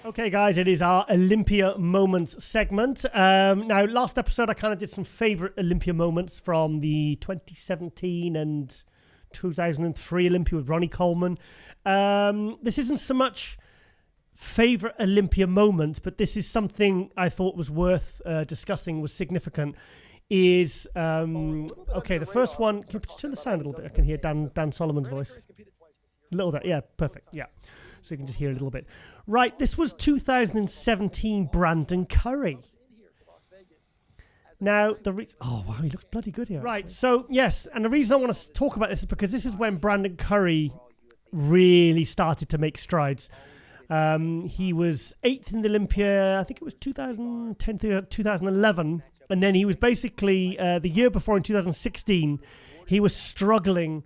Okay, guys, it is our Olympia Moments segment. Now, last episode, I kind of did some favorite Olympia moments from the 2017 and 2003 Olympia with Ronnie Coleman. This isn't so much favorite Olympia moment, but this is something I thought was worth discussing, was significant. Is okay, the first one, can you turn the sound a little bit? I can hear Dan Solomon's voice. A little bit, yeah, perfect, yeah. So you can just hear a little bit. Right, this was 2017 Brandon Curry. Now, oh, wow, he looks bloody good here. Right, so, yes, and the reason I want to talk about this is because this is when Brandon Curry really started to make strides. He was 8th in the Olympia, I think it was 2010 to 2011, and then he was basically, the year before in 2016, he was struggling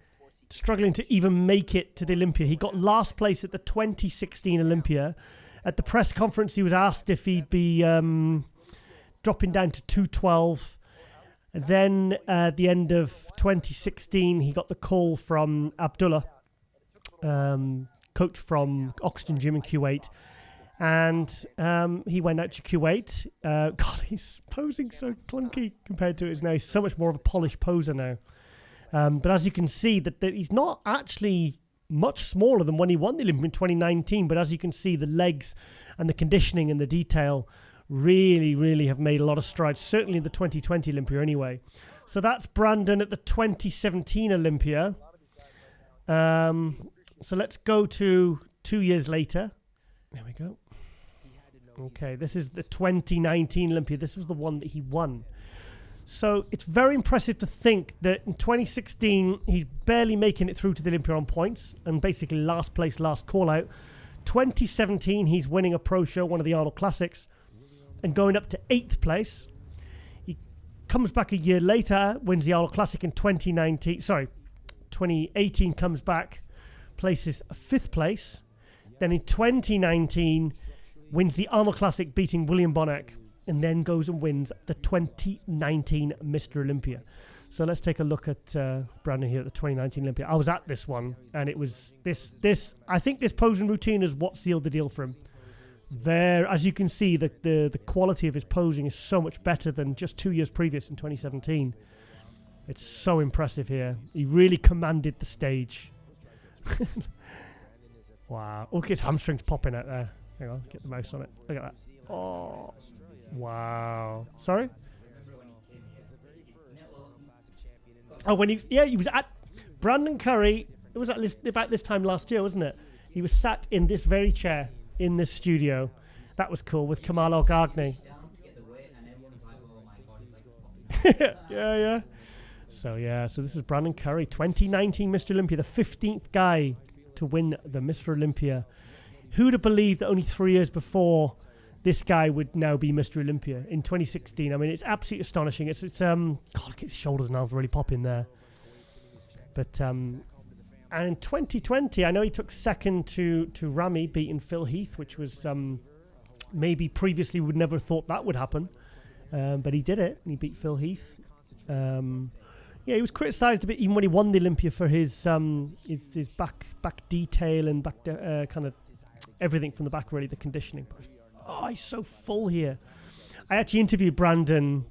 to even make it to the Olympia. He got last place at the 2016 Olympia. At the press conference, he was asked if he'd be dropping down to 212. And then at the end of 2016, he got the call from Abdullah, coach from Oxygen Gym in Kuwait. And he went out to Kuwait. God, he's posing so clunky compared to his now. He's so much more of a polished poser now. But as you can see, that he's not actually much smaller than when he won the Olympia in 2019. But as you can see, the legs and the conditioning and the detail really, really have made a lot of strides, certainly in the 2020 Olympia anyway. So that's Brandon at the 2017 Olympia. So let's go to 2 years later. There we go. Okay, this is the 2019 Olympia. This was the one that he won. So it's very impressive to think that in 2016, he's barely making it through to the Olympia on points and basically last place, last call out. 2017, he's winning a pro show, one of the Arnold Classics, and going up to 8th place. He comes back a year later, wins the Arnold Classic in 2018, comes back, places 5th place. Then in 2019, wins the Arnold Classic, beating William Bonac, and then goes and wins the 2019 Mr. Olympia. So let's take a look at Brandon here at the 2019 Olympia. I was at this one, and it was this. I think this posing routine is what sealed the deal for him. There, as you can see, the quality of his posing is so much better than just 2 years previous in 2017. It's so impressive here. He really commanded the stage. Wow. Look at his hamstrings popping out there. Hang on, get the mouse on it. Look at that. Oh. Wow. Sorry? Oh, he was at Brandon Curry. It was about this time last year, wasn't it? He was sat in this very chair in this studio. That was cool with Kamal Ogagni. yeah. So this is Brandon Curry, 2019 Mr. Olympia, the 15th guy to win the Mr. Olympia. Who'd have believed that only 3 years before this guy would now be Mr. Olympia in 2016. I mean, it's absolutely astonishing. It's God, look at his shoulders and arms really popping there. But and in 2020, I know he took second to Ramy, beating Phil Heath, which was maybe previously would never have thought that would happen. But he did it, and he beat Phil Heath. He was criticised a bit even when he won the Olympia for his back detail and back kind of everything from the back, really, the conditioning. Oh, he's so full here. I actually interviewed Brandon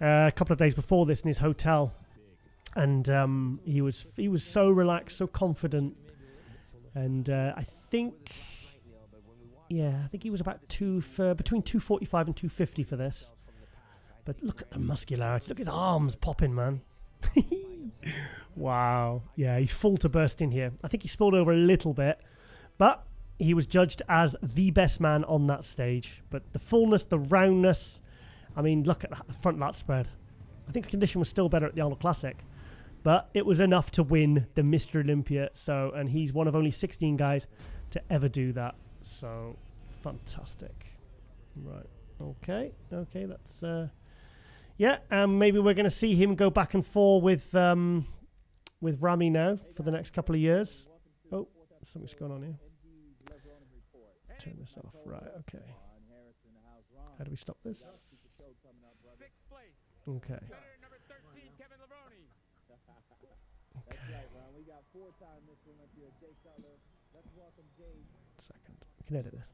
a couple of days before this in his hotel, and he was so relaxed, so confident, and I think he was about between 245 and 250 for this. But look at the muscularity. Look at his arms popping, man. Wow. Yeah, he's full to bursting here. I think he spilled over a little bit, but he was judged as the best man on that stage. But the fullness, the roundness, I mean, look at that, the front lat spread. I think the condition was still better at the Arnold Classic, but it was enough to win the Mr. Olympia. So, and he's one of only 16 guys to ever do that. So, fantastic. Right. Okay, that's... maybe we're going to see him go back and forth with Ramy now for the next couple of years. Oh, something's going on here. Turn this off. Right, okay. How do we stop this? Okay. Okay. Second. We can edit this.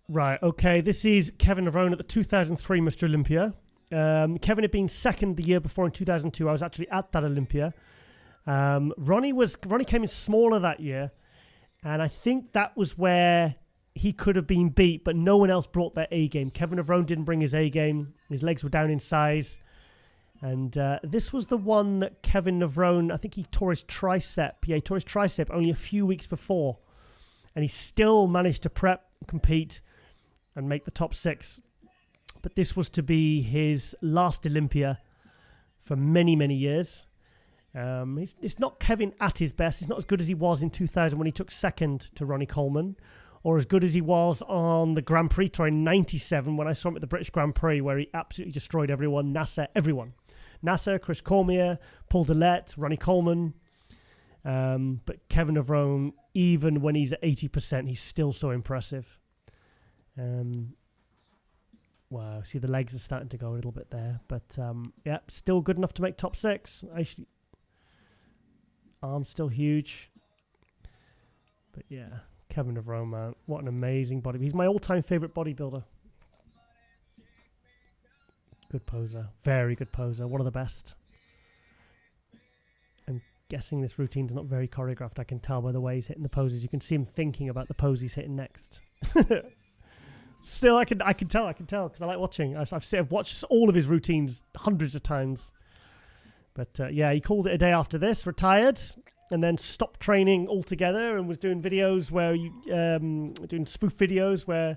Right, okay. This is Kevin Levrone at the 2003 Mr. Olympia. Kevin had been second the year before in 2002. I was actually at that Olympia. Ronnie came in smaller that year, and I think that was where he could have been beat, but no one else brought their A game. Kevin Levrone didn't bring his A game. His legs were down in size. And this was the one that Kevin Levrone, I think he tore his tricep. Yeah, he tore his tricep only a few weeks before. And he still managed to prep, compete, and make the top 6. But this was to be his last Olympia for many, many years. It's not Kevin at his best. He's not as good as he was in 2000 when he took second to Ronnie Coleman, or as good as he was on the Grand Prix tour in 97 when I saw him at the British Grand Prix, where he absolutely destroyed everyone. Everyone. Nasser, Chris Cormier, Paul Dillette, Ronnie Coleman. But Kevin Levrone, even when he's at 80%, he's still so impressive. Wow, see the legs are starting to go a little bit there. But yeah, still good enough to make top 6. Actually, arms still huge. But yeah, Kevin Levrone, man, what an amazing body. He's my all-time favorite bodybuilder. Good poser, very good poser, one of the best. I'm guessing this routine's not very choreographed. I can tell by the way he's hitting the poses. You can see him thinking about the pose he's hitting next. Still, I can tell because I like watching. I've watched all of his routines hundreds of times. But yeah, he called it a day after this, retired, and then stopped training altogether and was doing videos where doing spoof videos where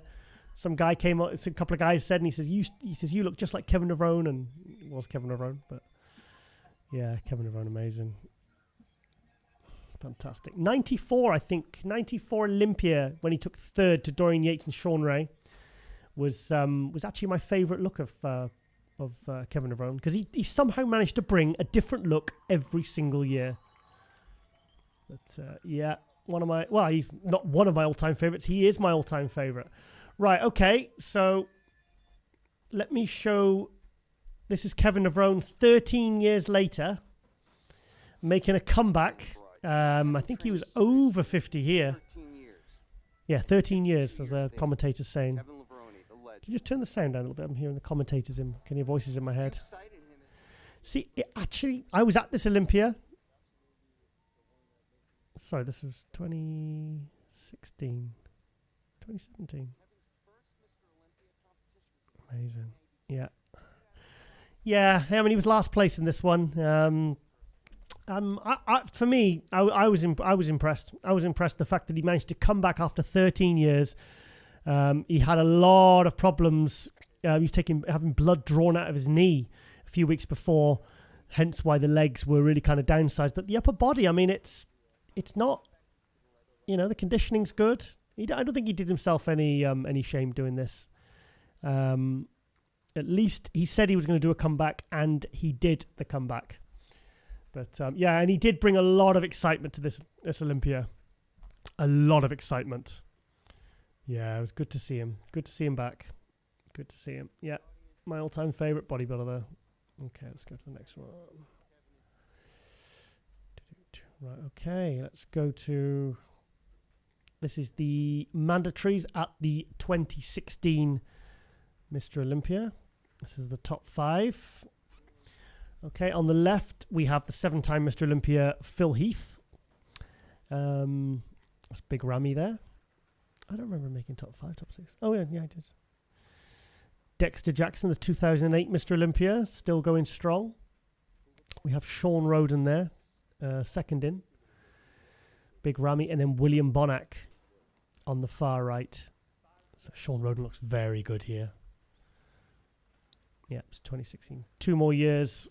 some guy came up, a couple of guys said, and he says you look just like Kevin Levrone, and it was Kevin Levrone. But yeah, Kevin Levrone, amazing. Fantastic. 94, I think. 94 Olympia, when he took third to Dorian Yates and Sean Ray, was actually my favourite look of Kevin Levrone, because he somehow managed to bring a different look every single year. But yeah, he's not one of my all-time favourites. He is my all-time favourite. Right, okay, so let me show. This is Kevin Levrone 13 years later, making a comeback. I think he was over 50 here. Yeah, 13 years, as the commentator's saying. Can you just turn the sound down a little bit? I'm hearing the commentators can hear voices in my head. See, I was at this Olympia. Sorry, this was 2016. 2017. Amazing. Yeah. Yeah, I mean, he was last place in this one. For me, I was impressed. I was impressed the fact that he managed to come back after 13 years. He had a lot of problems. He was having blood drawn out of his knee a few weeks before, hence why the legs were really kind of downsized. But the upper body, I mean, it's not, the conditioning's good. I don't think he did himself any shame doing this. At least he said he was going to do a comeback, and he did the comeback. But yeah, and he did bring a lot of excitement to this Olympia. A lot of excitement. Yeah, it was good to see him. Good to see him back. Good to see him. Yeah, my all-time favourite bodybuilder there. Okay, let's go to the next one. Right, okay, let's go to... This is the mandatories at the 2016 Mr. Olympia. This is the top 5. Okay, on the left, we have the 7-time Mr. Olympia, Phil Heath. That's Big Ramy there. I don't remember making top 5, top 6. Oh, yeah, it is. Dexter Jackson, the 2008 Mr. Olympia, still going strong. We have Sean Roden there, second in. Big Ramy, and then William Bonac on the far right. So Sean Roden looks very good here. Yeah, it's 2016. 2 more years,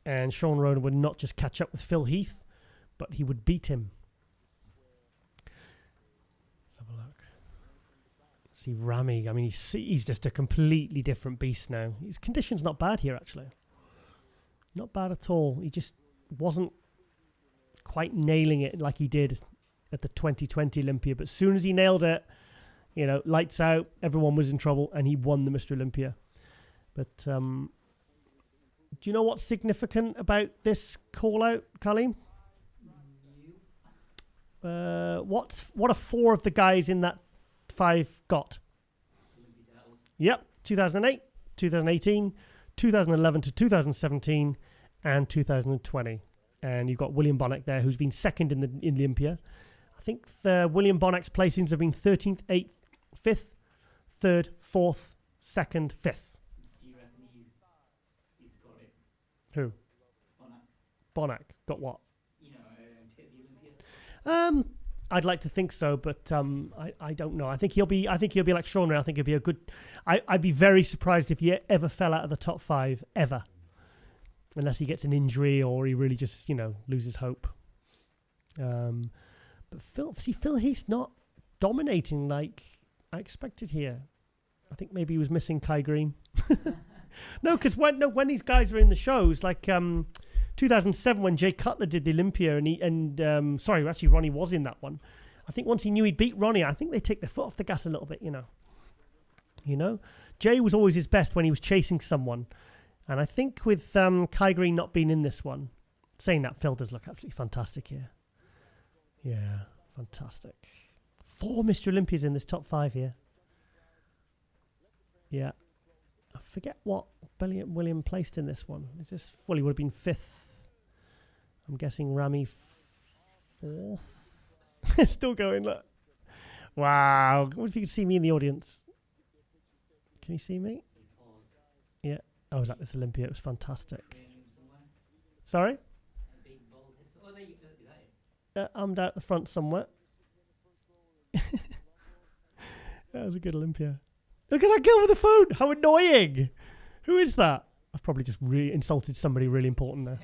and Sean Roden would not just catch up with Phil Heath, but he would beat him. Let's have a look. See Ramy. I mean, he's just a completely different beast now. His condition's not bad here, actually. Not bad at all. He just wasn't quite nailing it like he did at the 2020 Olympia. But as soon as he nailed it, lights out, everyone was in trouble, and he won the Mr. Olympia. But do you know what's significant about this call-out, Colleen? What are 4 of the guys in that 5 got? Yep, 2008, 2018, 2011 to 2017, and 2020. And you've got William Bonac there, who's been second in the Olympia. I think William Bonac's placings have been 13th, 8th, 5th, 3rd, 4th, 2nd, 5th. Do you reckon he's got it? Who? Bonac. Bonac got what? You know, to get the Olympia. I'd like to think so, but I don't know. I think he'll be like Sean Ray. I think he'll be a good. I'd be very surprised if he ever fell out of the top 5 ever, unless he gets an injury or he really just loses hope. But Phil Heath's not dominating like I expected here. I think maybe he was missing Kai Green. No, because when these guys are in the shows, like 2007 when Jay Cutler did the Olympia, and actually Ronnie was in that one. I think once he knew he'd beat Ronnie, I think they take their foot off the gas a little bit, Jay was always his best when he was chasing someone. And I think with Kai Green not being in this one, saying that, Phil does look absolutely fantastic here. Yeah, fantastic. 4 Mr. Olympias in this top 5 here. Yeah. I forget what William placed in this one. Is this, well, he would have been 5th. I'm guessing Rami 4th. Still going, look. Wow. What if you could see me in the audience? Can you see me? Yeah. I was at this Olympia. It was fantastic. Sorry? I'm down at the front somewhere. That was a good Olympia. Look at that girl with the phone. How annoying. Who is that? I've probably just insulted somebody really important there.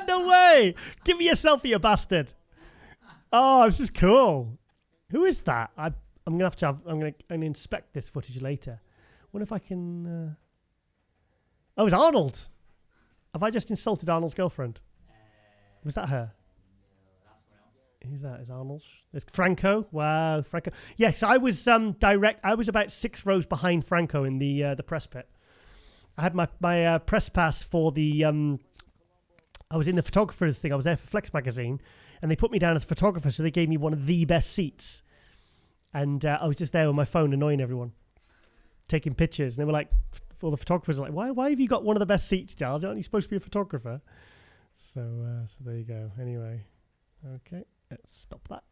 No way. Give me a selfie, you bastard. Oh, this is cool. Who is that? I'm going to inspect this footage later. Wonder if I can... Oh, it's Arnold. Have I just insulted Arnold's girlfriend? Was that her? Who's that? Is Arnold? There's Franco. Wow, Franco. Yes, I was I was about 6 rows behind Franco in the press pit. I had my press pass for the. I was in the photographers thing. I was there for Flex magazine, and they put me down as a photographer, so they gave me one of the best seats. And I was just there with my phone, annoying everyone, taking pictures. And they were like, all the photographers were like, "Why have you got one of the best seats, Giles? Aren't you supposed to be a photographer?" So there you go. Anyway, okay. Let's stop that.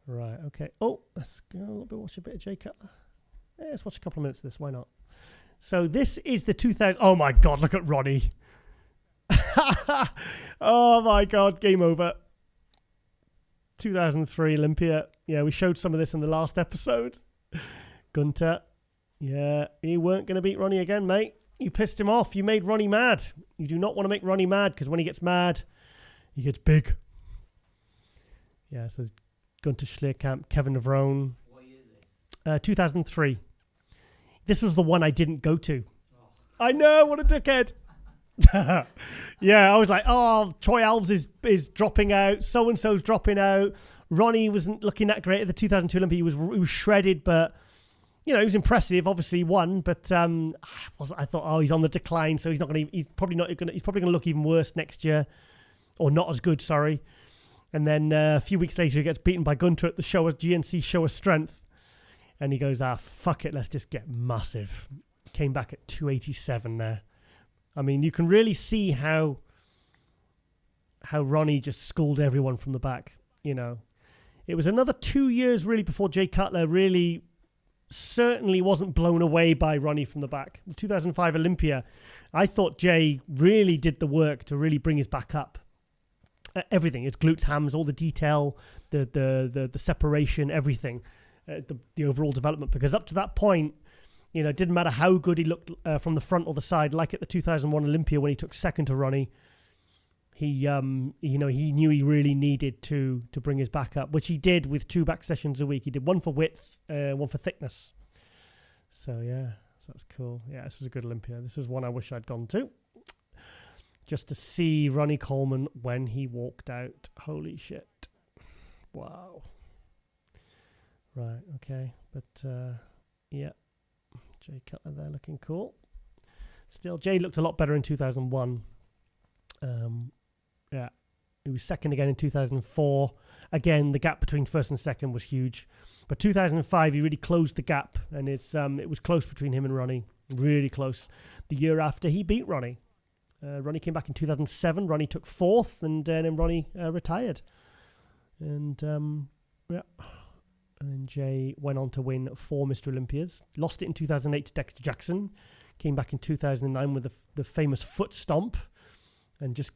Right, okay. Oh, let's go a little bit, watch a bit of Jay Cutler. Yeah, let's watch a couple of minutes of this. Why not? So this is the 2000... Oh, my God, look at Ronnie. Oh, my God, game over. 2003 Olympia. Yeah, we showed some of this in the last episode. Gunter. Yeah, you weren't going to beat Ronnie again, mate. You pissed him off. You made Ronnie mad. You do not want to make Ronnie mad, because when he gets mad... He gets big. Yeah, so there's Gunter Schlierkamp, Kevin Levrone. What year is this? 2003. This was the one I didn't go to. Oh. I know, what a dickhead. Yeah, I was like, oh, Troy Alves is dropping out. So-and-so's dropping out. Ronnie wasn't looking that great at the 2002 Olympia. He was shredded, but, he was impressive. Obviously, he won, but I thought, oh, he's on the decline, so he's probably going to look even worse next year. Or not as good, sorry. And then a few weeks later, he gets beaten by Gunter at the GNC Show of Strength. And he goes, fuck it, let's just get massive. Came back at 287 there. I mean, you can really see how Ronnie just schooled everyone from the back, It was another 2 years, really, before Jay Cutler really certainly wasn't blown away by Ronnie from the back. The 2005 Olympia, I thought Jay really did the work to really bring his back up. Everything, his glutes, hams, all the detail, the separation, everything, the overall development. Because up to that point, it didn't matter how good he looked from the front or the side. Like at the 2001 Olympia when he took second to Ronnie, he knew he really needed to bring his back up, which he did with 2 back sessions a week. He did one for width, one for thickness. So yeah, so that's cool. Yeah, this was a good Olympia. This is one I wish I'd gone to. Just to see Ronnie Coleman when he walked out. Holy shit. Wow. Right, okay. But, yeah. Jay Cutler there looking cool. Still, Jay looked a lot better in 2001. Yeah. He was second again in 2004. Again, the gap between first and second was huge. But 2005, he really closed the gap, and it was close between him and Ronnie, really close. The year after, he beat Ronnie. Ronnie came back in 2007. Ronnie took fourth, and then Ronnie retired. And yeah, and then Jay went on to win 4 Mr. Olympias. Lost it in 2008 to Dexter Jackson. Came back in 2009 with the famous foot stomp, and just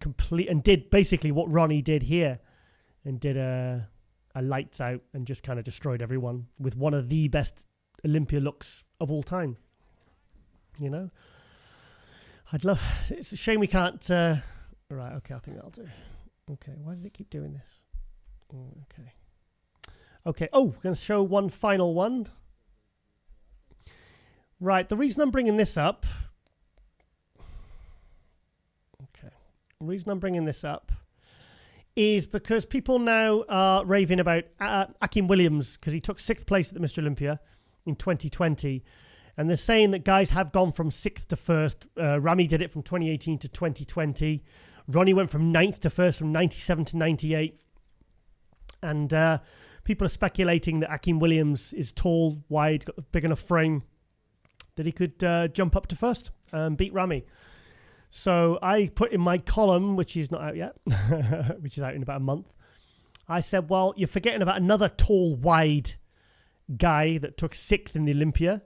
did basically what Ronnie did here, and did a lights out and just kind of destroyed everyone with one of the best Olympia looks of all time. You know, it's a shame we can't. Right, okay, I think that'll do. Okay, why does it keep doing this? Okay. Oh, we're going to show one final one. Right, the reason I'm bringing this up. Okay, the reason I'm bringing this up is because people now are raving about Akim Williams because he took 6th place at the Mr. Olympia in 2020. And they're saying that guys have gone from 6th to 1st. Rami did it from 2018 to 2020. Ronnie went from 9th to 1st from 97 to 98. And people are speculating that Akim Williams is tall, wide, got a big enough frame that he could jump up to 1st and beat Rami. So I put in my column, which is not out yet, which is out in about a month. I said, well, you're forgetting about another tall, wide guy that took 6th in the Olympia.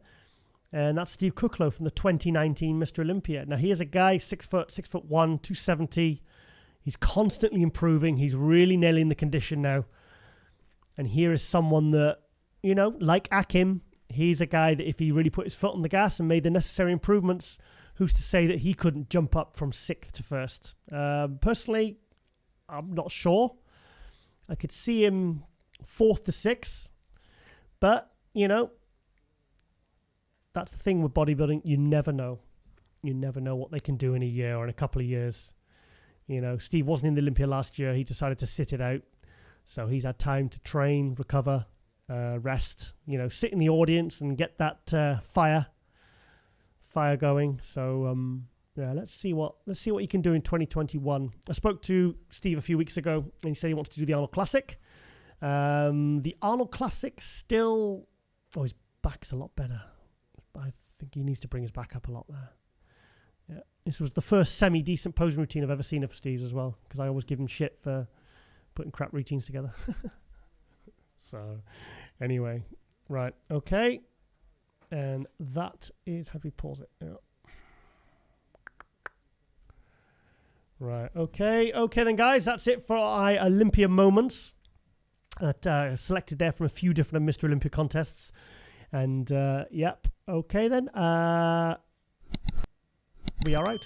And that's Steve Kucklow from the 2019 Mr. Olympia. Now, he is a guy, 6'1", 270. He's constantly improving. He's really nailing the condition now. And here is someone that, you know, like Akim, he's a guy that if he really put his foot on the gas and made the necessary improvements, who's to say that he couldn't jump up from 6th to 1st? Personally, I'm not sure. I could see him 4th to 6th. But, you know, that's the thing with bodybuilding. You never know. You never know what they can do in a year or in a couple of years. You know, Steve wasn't in the Olympia last year. He decided to sit it out. So he's had time to train, recover, rest, you know, sit in the audience and get that fire going. So yeah, let's see what he can do in 2021. I spoke to Steve a few weeks ago, and he said he wants to do the Arnold Classic. The Arnold Classic still, his back's a lot better. I think he needs to bring his back up a lot there. Yeah, this was the first semi-decent posing routine I've ever seen of Steve's as well, because I always give him shit for putting crap routines together. So, anyway, right, okay. And that is, how do we pause it? Yeah. Right, okay then, guys, that's it for our Olympia moments. Selected there from a few different Mr. Olympia contests. And, yep, okay then. We are out.